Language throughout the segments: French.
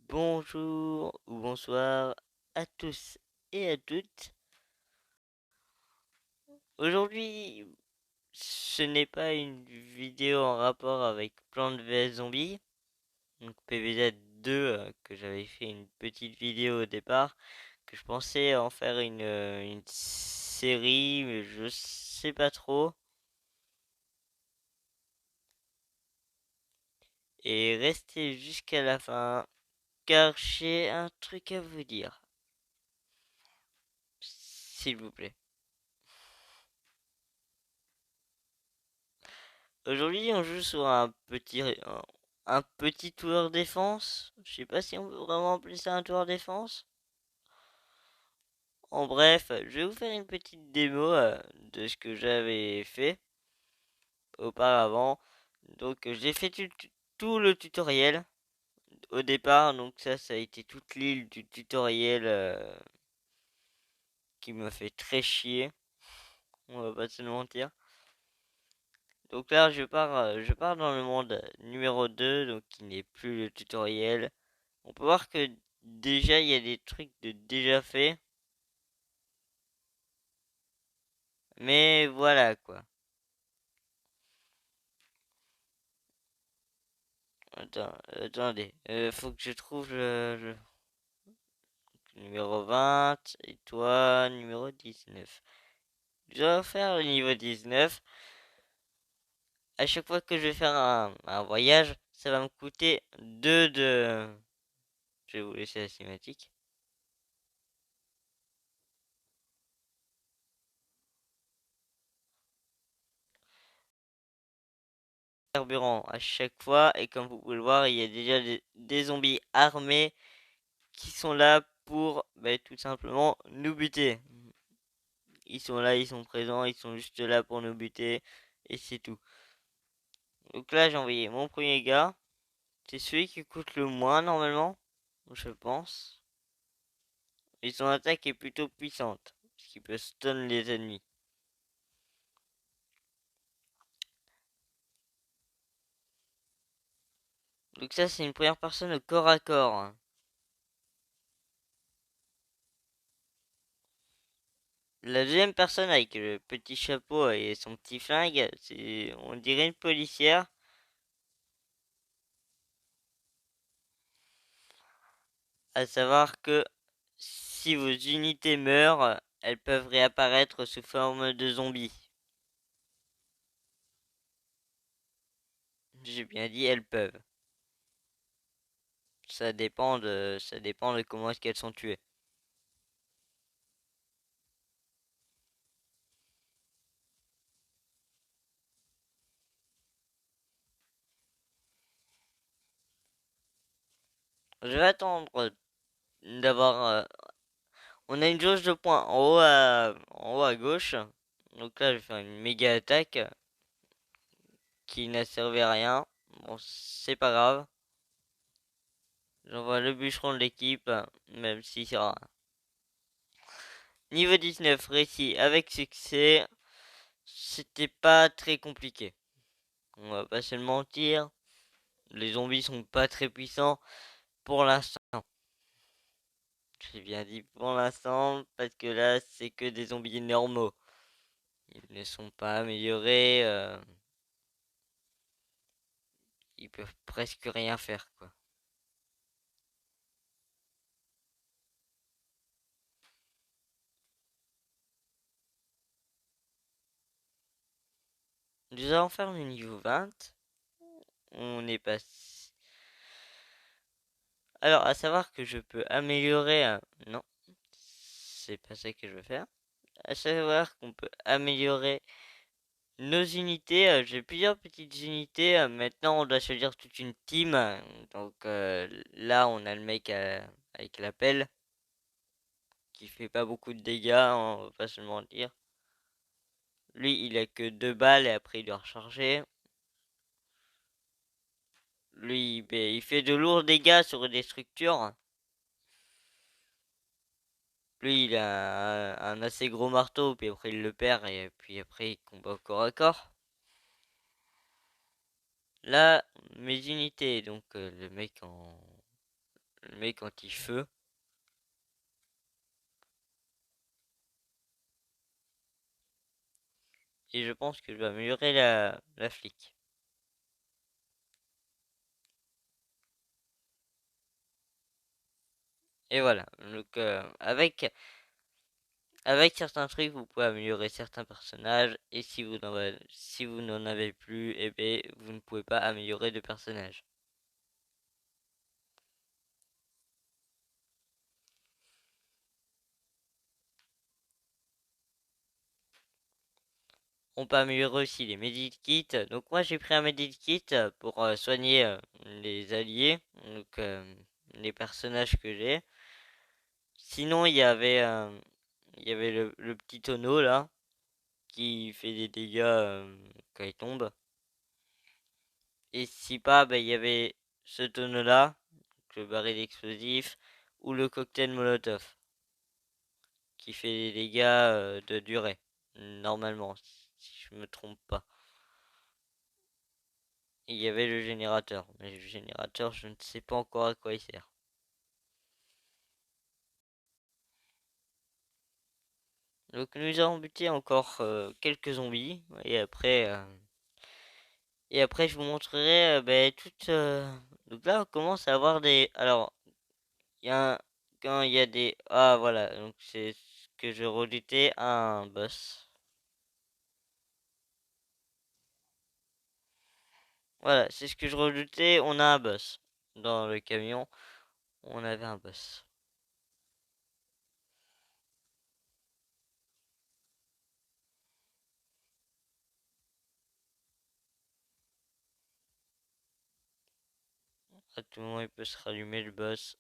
Bonjour ou bonsoir à tous et à toutes. Aujourd'hui, ce n'est pas une vidéo en rapport avec Plants vs Zombies, donc PVZ2, que j'avais fait une petite vidéo au départ, que je pensais en faire une série, mais je sais pas trop. Et restez jusqu'à la fin, car j'ai un truc à vous dire, s'il vous plaît. Aujourd'hui, on joue sur un petit tour défense. Je sais pas si on peut vraiment appeler ça un tour défense. En bref, je vais vous faire une petite démo de ce que j'avais fait auparavant. Donc, j'ai fait tout le tutoriel au départ. Donc, ça a été toute l'île du tutoriel qui m'a fait très chier. On va pas se le mentir. Donc là, je pars dans le monde numéro 2, donc qui n'est plus le tutoriel. On peut voir que déjà il y a des trucs de déjà fait, mais voilà quoi. Attendez, faut que je trouve numéro 20 et toi numéro 19. Je vais faire le niveau 19. À chaque fois que je vais faire un voyage, ça va me coûter 2 de... Je vais vous laisser la cinématique. Carburant à chaque fois et comme vous pouvez le voir, il y a déjà des zombies armés qui sont là pour tout simplement nous buter. Ils sont là, ils sont présents, ils sont juste là pour nous buter et c'est tout. Donc là, j'ai envoyé mon premier gars. C'est celui qui coûte le moins normalement, je pense. Et son attaque est plutôt puissante, ce qui peut stun les ennemis. Donc ça, c'est une première personne au corps à corps. La deuxième personne avec le petit chapeau et son petit flingue, c'est, on dirait une policière. À savoir que si vos unités meurent, elles peuvent réapparaître sous forme de zombies. J'ai bien dit elles peuvent. Ça dépend de comment est-ce qu'elles sont tuées. Je vais attendre d'avoir. On a une jauge de points en haut à gauche. Donc là, je vais faire une méga attaque qui n'a servi à rien. Bon, c'est pas grave. J'envoie le bûcheron de l'équipe, même si c'est rare. Niveau 19, réussi avec succès. C'était pas très compliqué. On va pas se le mentir. Les zombies sont pas très puissants pour l'instant. J'ai bien dit pour l'instant parce que là c'est que des zombies normaux. Ils ne sont pas améliorés. Ils peuvent presque rien faire quoi. Nous allons faire le niveau 20. On est passé. Alors à savoir que je peux améliorer. Non, c'est pas ça que je veux faire. À savoir qu'on peut améliorer nos unités, j'ai plusieurs petites unités. Maintenant, on doit choisir toute une team. Donc là, on a le mec avec la pelle qui fait pas beaucoup de dégâts, on va pas se le mentir. Lui, il a que 2 balles et après il doit recharger. Lui, il fait de lourds dégâts sur des structures. Lui, il a un assez gros marteau, puis après il le perd et puis après il combat au corps à corps. Là, mes unités, donc le mec en le mec anti-feu. Et je pense que je vais améliorer la flic. Et voilà. Donc avec certains trucs, vous pouvez améliorer certains personnages. Et si vous n'en avez plus, eh bien, vous ne pouvez pas améliorer de personnage. On peut améliorer aussi les medikits. Donc moi j'ai pris un medikit pour soigner les alliés, donc les personnages que j'ai. Sinon il y avait le petit tonneau là qui fait des dégâts quand il tombe. Et si pas, ben, il y avait ce tonneau là, le baril d'explosifs ou le cocktail Molotov qui fait des dégâts de durée normalement si je me trompe pas. Il y avait le générateur. Mais le générateur, je ne sais pas encore à quoi il sert. Donc nous avons buté encore quelques zombies. Et après je vous montrerai ben, toutes... Donc là on commence à avoir des... Alors, il y a quand il y a des... Ah voilà, donc c'est ce que je redoutais un boss. Voilà, c'est ce que je redoutais, on a un boss. Dans le camion, on avait un boss. À tout moment, il peut se rallumer le boss.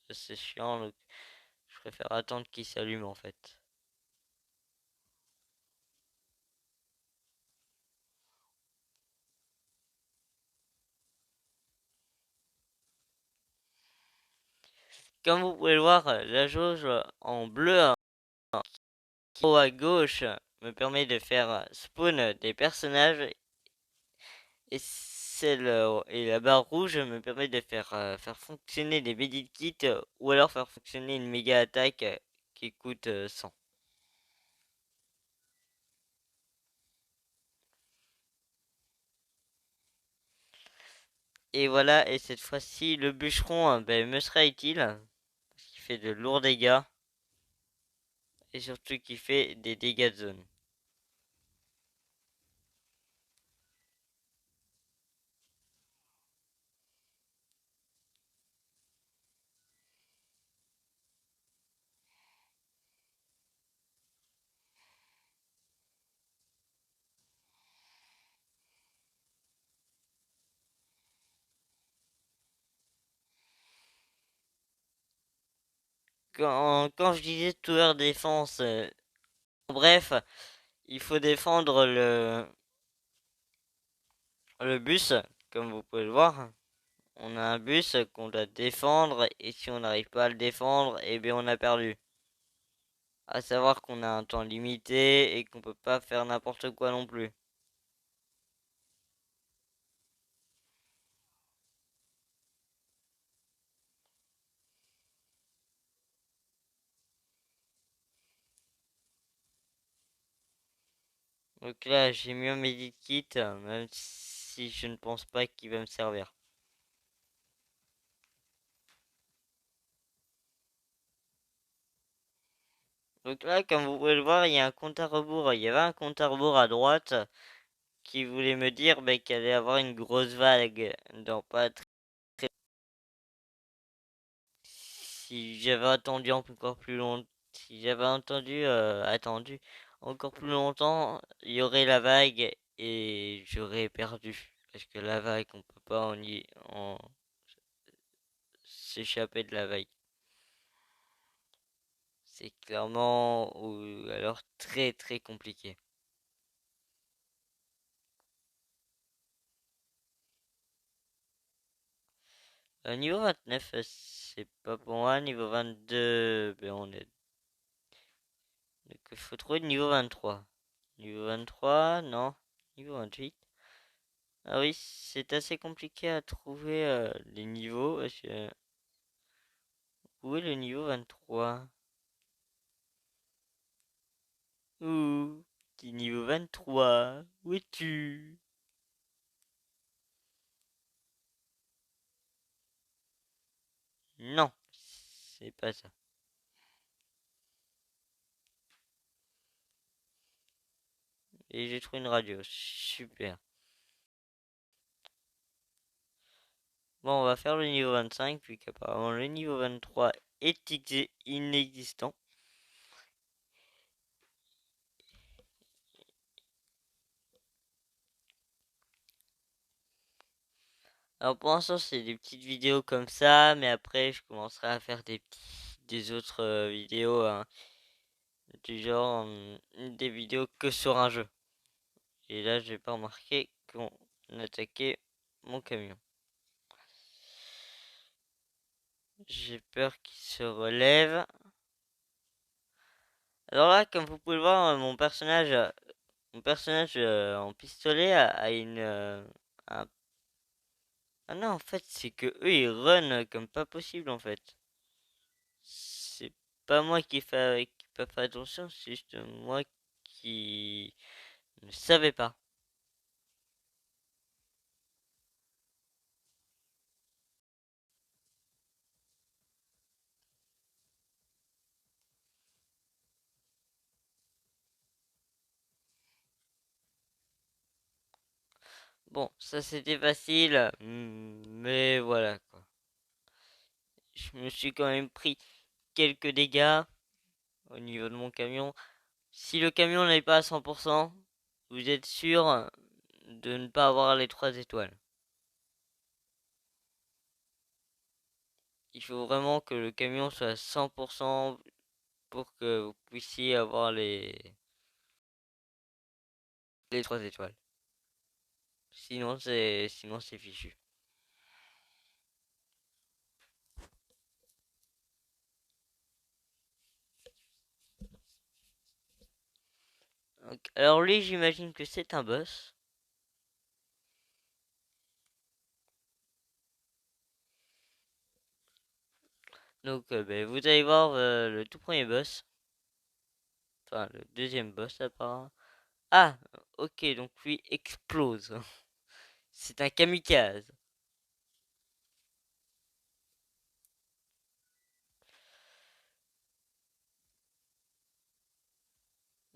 C'est chiant, donc je préfère attendre qu'il s'allume en fait. Comme vous pouvez le voir, la jauge en bleu qui est au à gauche me permet de faire spawn des personnages et et la barre rouge me permet de faire fonctionner des medikits ou alors faire fonctionner une méga attaque qui coûte 100. Et voilà, et cette fois-ci, le bûcheron ben, me sera utile, parce qu'il fait de lourds dégâts, et surtout qu'il fait des dégâts de zone. Quand je disais tower défense, bref, il faut défendre le bus, comme vous pouvez le voir. On a un bus qu'on doit défendre, et si on n'arrive pas à le défendre, eh bien on a perdu. À savoir qu'on a un temps limité et qu'on peut pas faire n'importe quoi non plus. Donc là, j'ai mis un medikit, même si je ne pense pas qu'il va me servir. Donc là, comme vous pouvez le voir, il y a un compte à rebours. Il y avait un compte à rebours à droite qui voulait me dire ben, qu'il allait y avoir une grosse vague dans pas très... Si j'avais attendu encore plus longtemps, si j'avais attendu encore plus longtemps, il y aurait la vague et j'aurais perdu. Parce que la vague, on peut pas s'échapper de la vague. C'est clairement ou alors très très compliqué. Niveau 29, c'est pas pour moi. Niveau 22, ben on est. Donc il faut trouver le niveau 23. Niveau 23, non. Niveau 28. Ah oui, c'est assez compliqué à trouver les niveaux. Où est le niveau 23? Ouh, petit niveau 23. Où es-tu? Non, c'est pas ça. Et j'ai trouvé une radio. Super. Bon, on va faire le niveau 25, puis qu'apparemment le niveau 23 est inexistant. Alors pour l'instant, c'est des petites vidéos comme ça, mais après, je commencerai à faire des autres vidéos, hein, du genre des vidéos que sur un jeu. Et là, j'ai pas remarqué qu'on attaquait mon camion. J'ai peur qu'il se relève. Alors là, comme vous pouvez le voir, mon personnage en pistolet a un- Ah non, en fait, c'est que eux, ils run comme pas possible, en fait. C'est pas moi qui pas fait attention, c'est juste moi qui ne savais pas. Bon, ça c'était facile, mais voilà quoi. Je me suis quand même pris quelques dégâts au niveau de mon camion. Si le camion n'est pas à 100%, vous êtes sûr de ne pas avoir les 3 étoiles. Il faut vraiment que le camion soit à 100% pour que vous puissiez avoir les 3 étoiles. Sinon c'est fichu. Alors lui, j'imagine que c'est un boss. Donc ben, vous allez voir le tout premier boss. Enfin, le deuxième boss apparemment. Ah, ok, donc lui explose. C'est un kamikaze.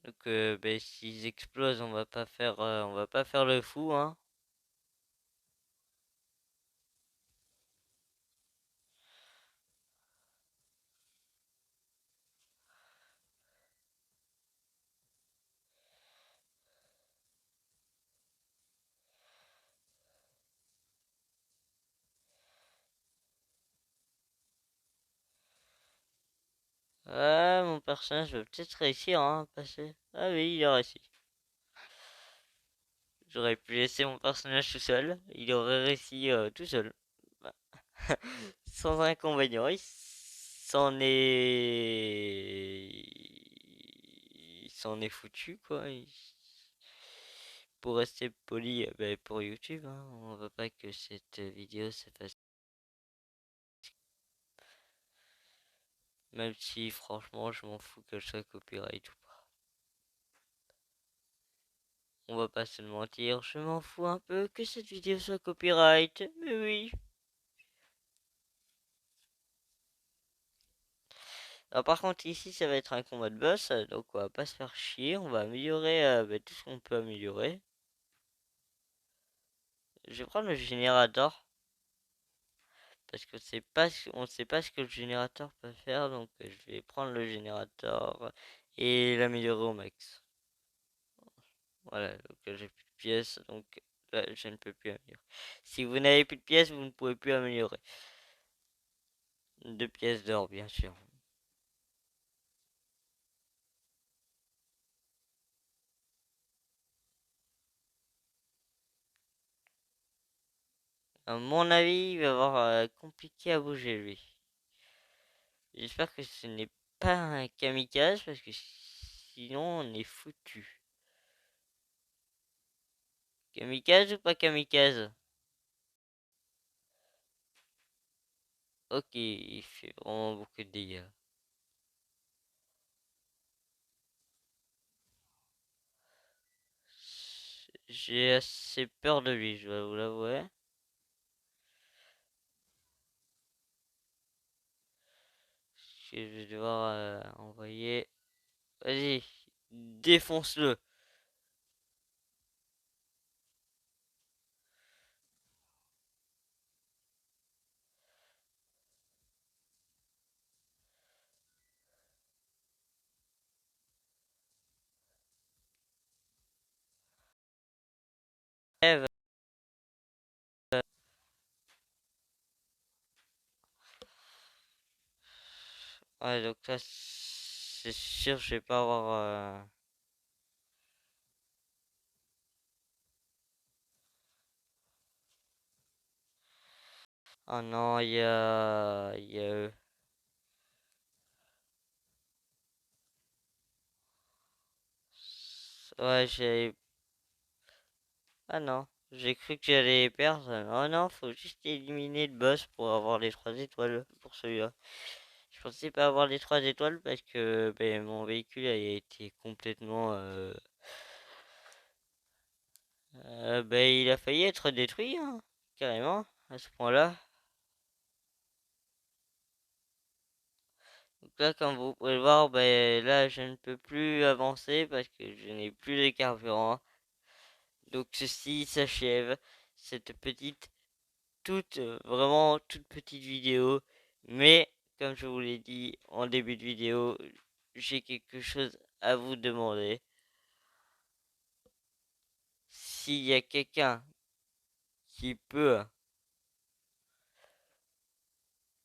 Donc ben, s'ils explosent, on va pas faire le fou, hein. Ah, mon personnage va peut-être réussir hein, à passer. Ah oui, il a réussi. J'aurais pu laisser mon personnage tout seul. Il aurait réussi tout seul. Bah, sans inconvénient. Il s'en est foutu, quoi. Pour rester poli, ben, pour YouTube, hein, on veut pas que cette vidéo se fasse. Même si, franchement, je m'en fous que je sois copyright ou pas. On va pas se le mentir, je m'en fous un peu que cette vidéo soit copyright. Mais oui. Alors par contre ici ça va être un combat de boss, donc on va pas se faire chier, on va améliorer ben, tout ce qu'on peut améliorer. Je vais prendre le générateur parce que on sait pas ce que le générateur peut faire, donc je vais prendre le générateur et l'améliorer au max. Voilà, donc j'ai plus de pièces, donc là je ne peux plus améliorer. Si vous n'avez plus de pièces, vous ne pouvez plus améliorer. 2 pièces d'or bien sûr. À mon avis, il va avoir compliqué à bouger lui. J'espère que ce n'est pas un kamikaze parce que sinon on est foutu. Kamikaze ou pas kamikaze? Ok, il fait vraiment beaucoup de dégâts. J'ai assez peur de lui, je dois vous l'avouer. Je vais devoir envoyer. Vas-y, défonce-le. Eve. Ouais, donc là, c'est sûr, je vais pas avoir. Oh non, il y a. Ouais, j'ai. Ah non, j'ai cru que j'allais perdre. Oh non, faut juste éliminer le boss pour avoir les 3 étoiles pour celui-là. Je pensais pas avoir les 3 étoiles parce que ben, mon véhicule a été complètement. Ben, il a failli être détruit, hein, carrément, à ce point-là. Donc là, comme vous pouvez le voir, ben, là, je ne peux plus avancer parce que je n'ai plus de carburant. Donc ceci s'achève, cette petite, vraiment toute petite vidéo. Mais, comme je vous l'ai dit en début de vidéo, j'ai quelque chose à vous demander. S'il y a quelqu'un qui peut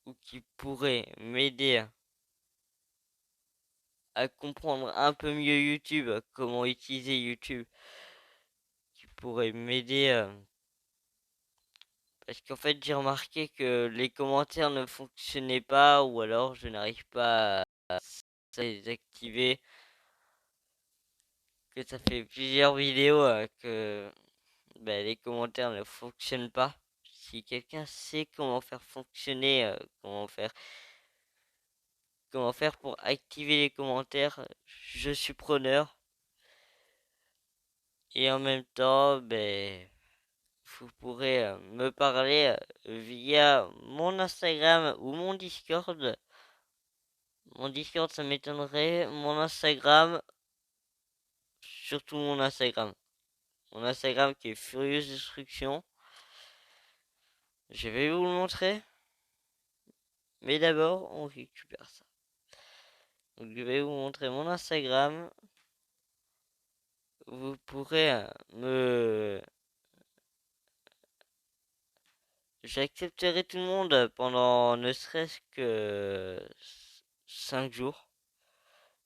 ou qui pourrait m'aider à comprendre un peu mieux YouTube, comment utiliser YouTube, qui pourrait m'aider, parce qu'en fait j'ai remarqué que les commentaires ne fonctionnaient pas ou alors je n'arrive pas à les activer, que ça fait plusieurs vidéos que ben, les commentaires ne fonctionnent pas. Si quelqu'un sait comment faire fonctionner, comment faire pour activer les commentaires, je suis preneur. Et en même temps, ben, vous pourrez me parler via mon Instagram ou mon Discord. Mon Discord, ça m'étonnerait. Mon Instagram, surtout mon Instagram. Mon Instagram qui est Furieuse Destruction. Je vais vous le montrer. Mais d'abord, on récupère ça. Donc, je vais vous montrer mon Instagram. Vous pourrez me... J'accepterai tout le monde pendant ne serait-ce que 5 jours.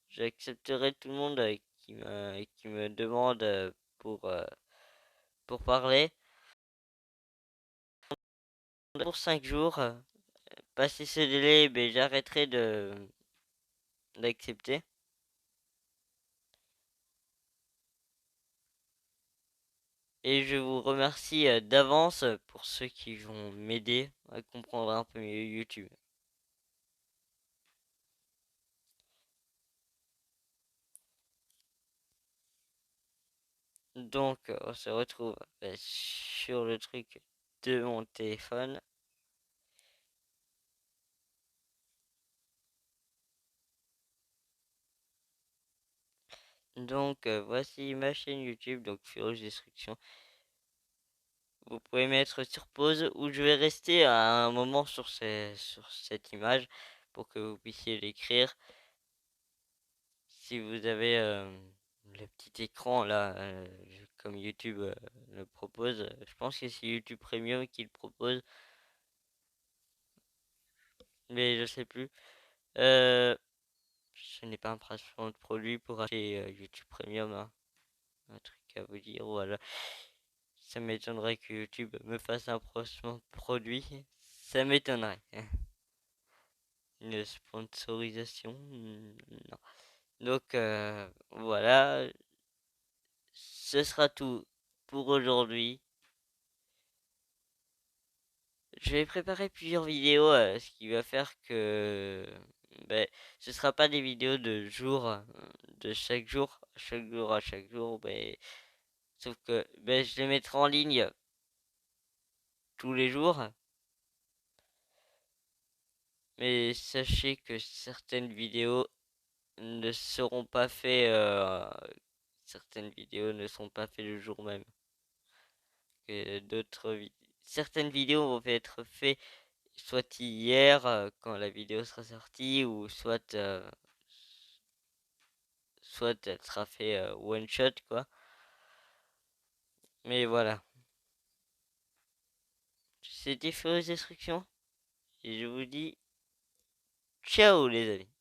J'accepterai tout le monde qui me demande pour parler. Pour 5 jours, passer ce délai, ben, j'arrêterai d'accepter. Et je vous remercie d'avance pour ceux qui vont m'aider à comprendre un peu mieux YouTube. Donc, on se retrouve sur le truc de mon téléphone. Donc, voici ma chaîne YouTube, donc Furieuse Destruction. Vous pouvez mettre sur pause ou je vais rester à un moment sur cette image pour que vous puissiez l'écrire. Si vous avez le petit écran là, comme YouTube le propose, je pense que c'est YouTube Premium qui le propose, mais je sais plus. Euh, ce n'est pas un placement de produit pour acheter YouTube Premium, hein. Un truc à vous dire, voilà. Ça m'étonnerait que YouTube me fasse un placement de produit. Ça m'étonnerait. Une sponsorisation, non. Donc voilà, ce sera tout pour aujourd'hui. Je vais préparer plusieurs vidéos, ce qui va faire que ben, ce sera pas des vidéos de jour, de chaque jour à chaque jour, sauf que je les mettrai en ligne tous les jours. Mais sachez que certaines vidéos ne sont pas faites le jour même. Que certaines vidéos vont être faites soit hier quand la vidéo sera sortie ou soit elle sera fait one shot quoi. Mais voilà. C'était Furious Destruction et je vous dis ciao les amis.